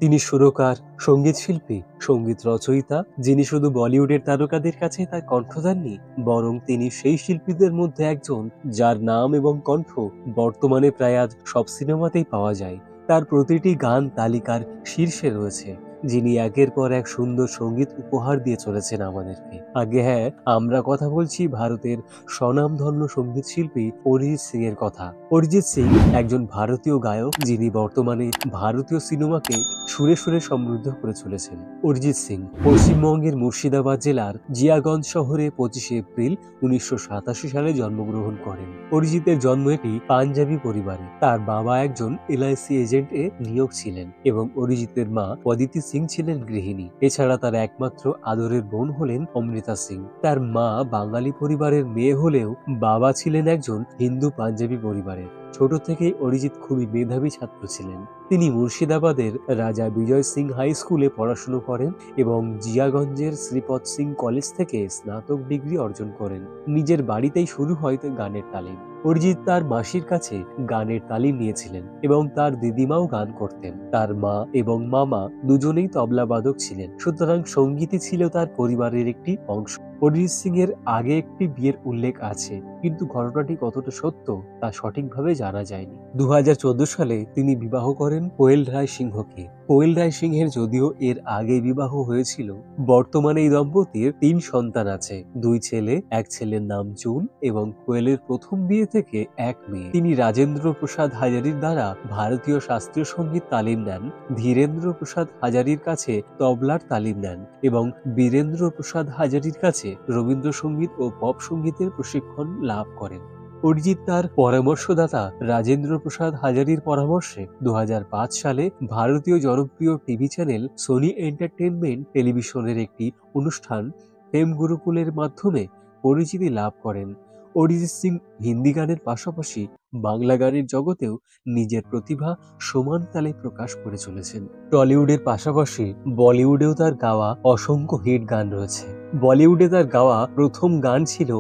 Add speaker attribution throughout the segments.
Speaker 1: তিনি সুরকার, সঙ্গীত শিল্পী, সঙ্গীত রচয়িতা, যিনি শুধু বলিউডের তারকাদের কাছে তার কণ্ঠ দেননি, বরং তিনি সেই শিল্পীদের মধ্যে একজন যার নাম এবং কণ্ঠ বর্তমানে প্রায় আজ সব সিনেমাতেই পাওয়া যায়। তার প্রতিটি গান তালিকার শীর্ষে রয়েছে, যিনি একের পর এক সুন্দর সঙ্গীত উপহার দিয়ে চলেছেন আমাদেরকে। আগে হ্যাঁ, আমরা কথা বলছি ভারতের স্বনামধন্য সঙ্গীত শিল্পী অরিজিৎ সিং এর কথা। অরিজিৎ সিং একজন ভারতীয় গায়ক, যিনি বর্তমানে ভারতীয় সিনেমাকে সুরে সুরে সমৃদ্ধ করে চলেছেন। অরিজিৎ সিং পশ্চিমবঙ্গের মুর্শিদাবাদ জেলার জিয়াগঞ্জ শহরে 25শে এপ্রিল 1987 সালে জন্মগ্রহণ করেন। অরিজিতের জন্ম একটি পাঞ্জাবি পরিবারে। তার বাবা একজন এলআইসি এজেন্ট এ নিয়োগ ছিলেন এবং অরিজিতের মা অদিতি সিং ছিলেন গৃহিণী। এছাড়া তার একমাত্র আদরের বোন হলেন অমৃতা সিং। তার মা বাঙালি পরিবারের মেয়ে হলেও বাবা ছিলেন একজন হিন্দু পাঞ্জাবি পরিবারের। ছোট থেকেই অরিজিৎ খুবই মেধাবী ছাত্র ছিলেন। তিনি মুর্শিদাবাদের রাজা বিজয় সিং হাই স্কুলে পড়াশুনো করেন এবং জিয়াগঞ্জের শ্রীপদ সিং কলেজ থেকে স্নাতক ডিগ্রি অর্জন করেন। নিজের বাড়িতেই শুরু হয় গানের তালিম। অরিজিৎ তার মাসির কাছে গানের তালিম নিয়েছিলেন এবং তার দিদিমাও গান করতেন। তার মা এবং মামা দুজনেই তবলাবাদক ছিলেন, সুতরাং সঙ্গীতই ছিল তার পরিবারের একটি অংশ। অরিজিৎ সিং এর আগে একটি বিয়ের উল্লেখ আছে, কিন্তু ঘটনাটি কতটা সত্য তা সঠিকভাবে জানা যায়নি। 2014 সালে তিনি বিবাহ করেন কোয়েল রায় সিংহকে। কোয়েল রায় সিংহের যদিও এর আগে বিবাহ হয়েছিল। বর্তমানে এই দম্পতির 3 সন্তান আছে, 2 ছেলে, 1 ছেলের নাম জুন এবং কোয়েলের প্রথম বিয়ে থেকে 1 মেয়ে। তিনি রাজেন্দ্র প্রসাদ হাজারির দ্বারা ভারতীয় শাস্ত্রীয় সঙ্গীত তালিম নেন, ধীরেন্দ্র প্রসাদ হাজারির কাছে তবলার তালিম নেন এবং বীরেন্দ্র প্রসাদ হাজারির কাছে রবীন্দ্রসঙ্গীত ও পপ সঙ্গীতের প্রশিক্ষণ লাভ করেন। অরিজিৎ তার পরামর্শদাতা রাজেন্দ্র প্রসাদ হাজারির পরামর্শে 2005 সালে ভারতীয় জনপ্রিয় টিভি চ্যানেল সোনি এন্টারটেনমেন্ট টেলিভিশনের একটি অনুষ্ঠান প্রেম গুরুকুলের মাধ্যমে পরিচিতি লাভ করেন। অরিজিৎ সিং হিন্দি গানের পাশাপাশি বাংলা গানের জগতেও নিজের প্রতিভা সমান তালে প্রকাশ করে চলেছেন। টলিউডের পাশাপাশি বলিউডেও তার গাওয়া অসংখ্য হিট গান রয়েছে। বলিউডে তার গাওয়া প্রথম গান ছিল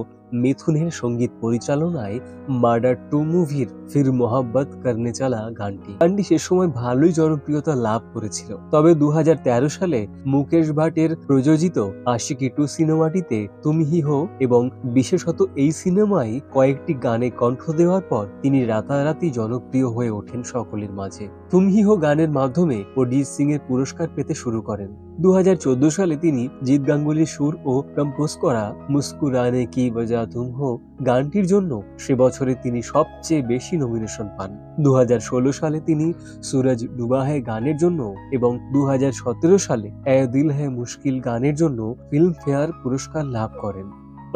Speaker 1: মিথুনের সঙ্গীত পরিচালনায় মার্ডার 2 মুভির ফির মোহাব্বত করনে চালা গানটি সে সময় ভালোই জনপ্রিয়তা লাভ করেছিল। তবে 2013 সালে মুকেশ ভাটের প্রযোজিত আশিকি 2 সিনেমাটিতে তুমি হি হো এবং বিশেষত এই সিনেমায় কয়েকটি গানে কণ্ঠ দেওয়ার পর তিনি রাতারাতি জনপ্রিয় হয়ে ওঠেন সকলের মাঝে। তুমি হি হো গানের মাধ্যমে অরিজিৎ সিং এর পুরস্কার পেতে শুরু করেন। 2014 সালে তিনি জিৎ গাঙ্গুলির সুর ও কম্পোজ করা মুস্কুরানে কি বজা তুম হো গানটির জন্য সে বছরে তিনি সবচেয়ে বেশি নমিনেশন পান। 2016 সালে তিনি সুরজ ডুবা হ্যায় গানের জন্য এবং 2017 সালে এ দিল হ্যায় মুশকিল গানের জন্য ফিল্মফেয়ার পুরস্কার লাভ করেন।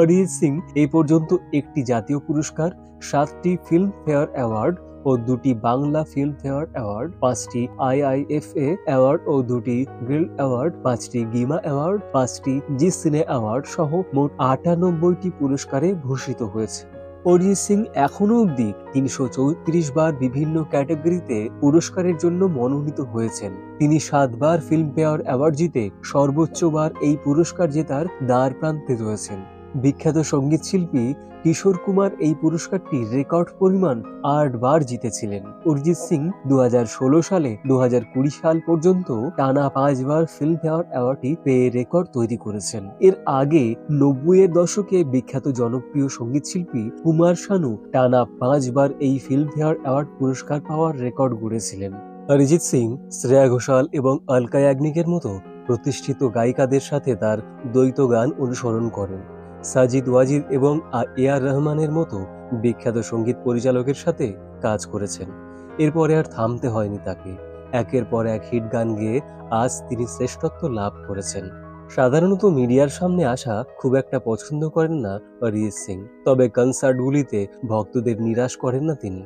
Speaker 1: অরিজিৎ সিং এই পর্যন্ত একটি জাতীয় পুরস্কার, 7টি ফিল্মফেয়ার অ্যাওয়ার্ড ও 2টি বাংলা ফিল্মফেয়ার অ্যাওয়ার্ড, 5টি IIFA অ্যাওয়ার্ড ও 2টি গিল্ড অ্যাওয়ার্ড, 5টি গিমা অ্যাওয়ার্ড, 5টি জি সিনে অ্যাওয়ার্ড সহ মোট 98টি পুরস্কারে ভূষিত হয়েছে। অরিজিৎ সিং এখনো অব্দি 334 বার বিভিন্ন ক্যাটাগরিতে পুরস্কারের জন্য মনোনীত হয়েছেন। তিনি 7 বার ফিল্মফেয়ার অ্যাওয়ার্ড জিতে সর্বোচ্চ বার এই পুরস্কার জেতার দ্বার প্রান্তে রয়েছেন। বিখ্যাত সঙ্গীত শিল্পী কিশোর কুমার এই পুরস্কারটি রেকর্ড পরিমাণ 8 বার জিতেছিলেন। অরিজিৎ সিং 2016 সালে 2020 সাল পর্যন্ত টানা 5 বার ফিল্মফেয়ার অ্যাওয়ার্ডটি পেয়ে রেকর্ড তৈরি করেছেন। এর আগে 90-এর দশকে বিখ্যাত জনপ্রিয় সঙ্গীত শিল্পী কুমার শানু টানা 5 বার এই ফিল্মফেয়ার অ্যাওয়ার্ড পুরস্কার পাওয়ার রেকর্ড গড়েছিলেন। অরিজিৎ সিং শ্রেয়া ঘোষাল এবং অলকা ইয়াগনিকের মতো প্রতিষ্ঠিত গায়িকাদের সাথে তার দ্বৈত গান অনুসরণ করেন। সাজিদ ওয়াজিদ এবং এআর রহমানের মতো বিখ্যাত সঙ্গীত পরিচালকের সাথে কাজ করেছেন। এরপরে আর থামতে হয়নি তাকে। একের পর এক হিট গান গেয়ে আজ তিনি শ্রেষ্ঠত্ব লাভ করেছেন। সাধারণত মিডিয়ার সামনে আসা খুব একটা পছন্দ করেন না অরিজিৎ সিং, তবে কনসার্টগুলিতে ভক্তদের নিরাশ করেন না তিনি।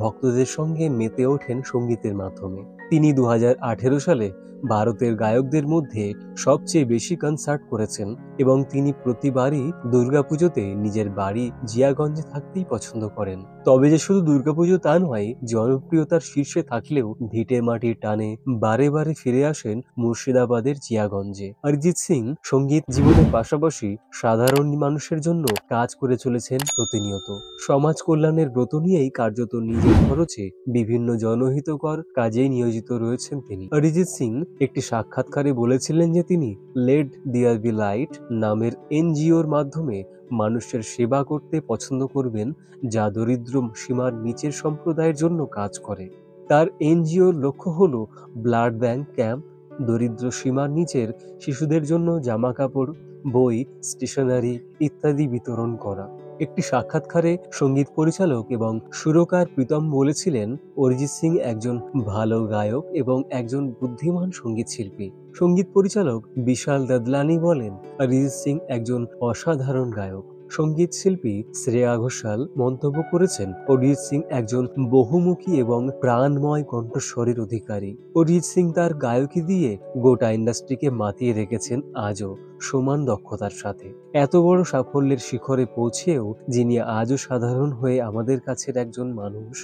Speaker 1: ভক্তদের সঙ্গে মেতে ওঠেন সঙ্গীতের মাধ্যমে। তিনি 2018 সালে ভারতের গায়কদের মধ্যে সবচেয়ে বেশি কনসার্ট করেছেন এবং তিনি প্রতিবারই দুর্গাপুজোতে নিজের বাড়ি জিয়াগঞ্জে থাকতেই পছন্দ করেন। তবে যে শুধু দুর্গাপুজো তা নয়, জনপ্রিয়তার শীর্ষে থাকলেও ভিটে মাটির টানে বারে বারে ফিরে আসেন মুর্শিদাবাদের জিয়াগঞ্জে। অরিজিৎ সিং সঙ্গীত জীবনের পাশাপাশি সাধারণ মানুষের জন্য কাজ করে চলেছেন প্রতিনিয়ত। সমাজ কল্যাণের ব্রত নিয়েই কার্যত নিজের খরচে বিভিন্ন জনহিতকর কাজে নিয়োজিত পরিচিত রয়েছেন তিনি। অরিজিৎ সিং একটি সাক্ষাৎকারে বলেছিলেন যে তিনি লেট দেয়ার বি লাইট নামের এনজিওর মাধ্যমে মানুষের সেবা করতে পছন্দ করবেন, যা দরিদ্র সীমার নিচের সম্প্রদায়ের জন্য কাজ করে। তার এনজিওর লক্ষ্য হল ব্লাড ব্যাংক ক্যাম্প, দরিদ্র সীমার নিচের শিশুদের জন্য জামা কাপড়, বই, স্টেশনারি ইত্যাদি বিতরণ করা। একটি সাক্ষাৎকারে সঙ্গীত পরিচালক এবং সুরকার প্রীতম বলেছিলেন, অরিজিৎ সিং একজন ভালো গায়ক এবং একজন বুদ্ধিমান সঙ্গীত শিল্পী। সঙ্গীত পরিচালক বিশাল দাদলানি বলেন, অরিজিৎ সিং একজন অসাধারণ গায়ক। সঙ্গীত শিল্পী শ্রেয়া ঘোষাল মন্তব্য করেছেন, অরিজিৎ সিং একজন বহুমুখী এবং প্রাণময় কণ্ঠস্বরের অধিকারী। অরিজিৎ সিং তার গায়কী দিয়ে গোটা ইন্ডাস্ট্রিকে মাতিয়ে রেখেছেন আজও সমান দক্ষতার সাথে। এত বড় সাফল্যের শিখরে পৌঁছেও যিনি আজও সাধারণ হয়ে আমাদের কাছের একজন মানুষ,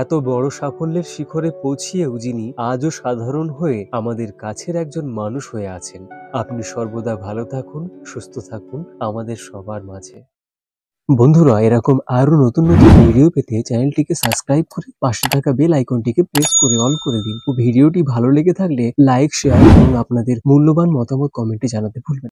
Speaker 1: এত বড় সাফল্যের শিখরে পৌঁছিয়েও যিনি আজও সাধারণ হয়ে আমাদের কাছের একজন মানুষ হয়ে আছেন। আপনি সর্বদা ভালো থাকুন, সুস্থ থাকুন আমাদের সবার মাঝে। বন্ধুরা, এরকম আরো নতুন নতুন ভিডিও পেতে চ্যানেলটিকে সাবস্ক্রাইব করে পাশে থাকা বেল আইকনটিকে প্রেস করে অল করে দিন। ও ভিডিওটি ভালো লেগে থাকলে লাইক, শেয়ার এবং আপনাদের মূল্যবান মতামত কমেন্টে জানাতে ভুলবেন না।